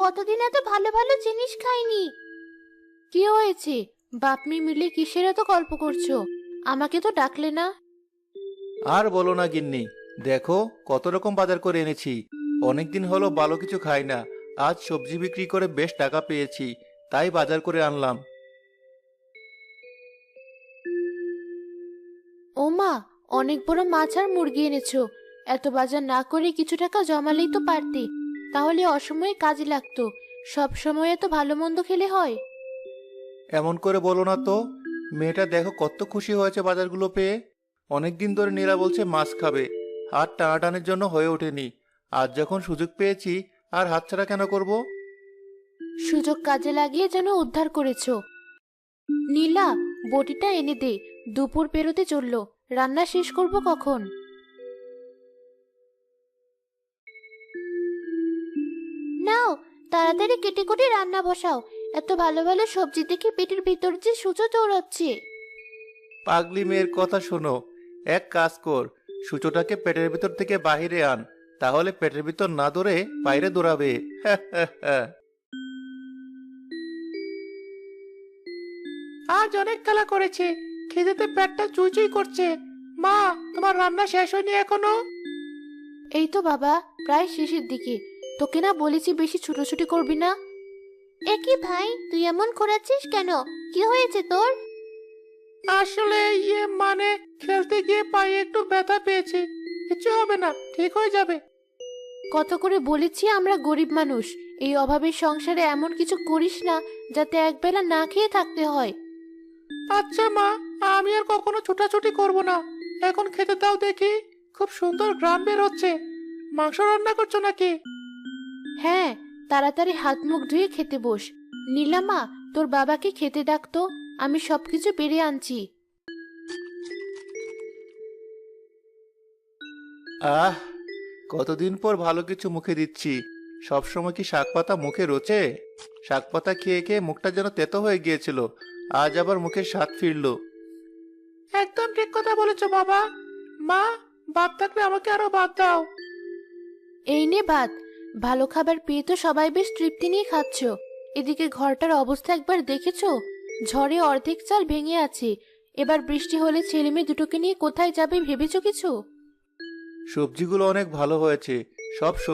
কতদিন এত ভালো ভালো জিনিস খাইনি। কি হয়েছে? বাপ মেয়ে মিলে কিসের এত গল্প করছো? আমাকে তো ডাকলে না। আর বলো না গিন্নি, দেখো কত রকম বাজার করে এনেছি। অনেকদিন হলো ভালো কিছু খাই না। আজ সবজি বিক্রি করে বেশ টাকা পেয়েছি, তাই বাজার করে আনলাম। ও মা, অনেক বড় মাছ আর মুরগি এনেছো। এত বাজার না করে কিছু টাকা জমালেই তো পারতে। তাহলে অসময়ে কাজে লাগতো। সব সময় এত ভালো মন্দ খেলে হয়? এমন করে বলো না তো। মেয়েটা দেখো কত খুশি হয়েছে বাজারগুলো পেয়ে। অনেকদিন ধরে নীরা বলছে মাছ খাবে, হাত টানাটানির জন্য হয়ে ওঠেনি। আজ যখন সুযোগ পেয়েছি, আর হাতছাড়া কেন করব? সুযোগ কাজে লাগিয়ে যেন উদ্ধার করেছো। নীলা, বটিটা এনে দে। দুপুর পেরোতে চললো, রান্না শেষ করব কখন? নাও, তাড়াতাড়ি কেটে কুটে রান্না বসাও। এত ভালো ভালো সবজি দেখে পেটের ভিতর যে সূচো দৌড়াচ্ছে। পাগলি মেয়ের কথা শোনো। এক কাজ কর, সূচোটাকে পেটের ভিতর থেকে বাহিরে আন, তাহলে পেটের ভিতর না দৌড়ে বাইরে দৌড়াবে। আজ অনেক খেলা করেছে, খিদেতে পেটটা চুইচুই করছে। মা, তোমার রান্না শেষ হয়নি এখনো? এই তো বাবা, প্রায় শেষের দিকে। তোকে না বলেছি বেশি ছুটোছুটি করবি না? একই ভাই, তুই এমন করাচ্ছিস কেন? কি হয়েছে তোর? আসলে মানে খেলতে গিয়ে পায়ে একটু ব্যথা পেয়েছি। কিছু হবে না, ঠিক হয়ে যাবে। কত করে বলেছি আমরা গরিব মানুষ, এই অভাবের সংসারে এমন কিছু করিস না যাতে একবেলা না খেয়ে থাকতে হয়। আচ্ছা মা, আমি আর কখনো ছোটাছুটি করব না। এখন খেতে দাও দেখি। খুব সুন্দর ঘ্রাণ বের হচ্ছে। মাংস রান্না করছো নাকি? হ্যাঁ, তাড়াতাড়ি হাত মুখ ধুয়ে খেতে বস। নীলামা, তোর বাবাকে খেতে ডাকতো, আমি সবকিছু বেড়ে আনছি। আহ, কতদিন পর ভালো কিছু মুখে দিচ্ছি। সবসময় কি শাক পাতা মুখে রোচে? শাক পাতা খেয়ে খেয়ে মুখটা যেন তেতো হয়ে গিয়েছিল। আজ আবার মুখের স্বাদ ফিরলো। একদম ঠিক কথা বলেছো বাবা। মা, ভাত থাকলে আমাকে আরো ভাত দাও। এই নে ভাত। ভালো খাবার পেয়ে তো সবাই বেশ তৃপ্তি নিয়ে খাচ্ছ। এদিকে ঘরটার অবস্থা একবার দেখেছো? ঝড়ে অর্ধেক চাল ভেঙে আছে। এবার বৃষ্টি হলে ছেলে মেয়ে দুটোকে নিয়ে কোথায় যাবে ভেবেছো কিছু? সবজিগুলো অনেক ভালো হয়েছে। সব সবজি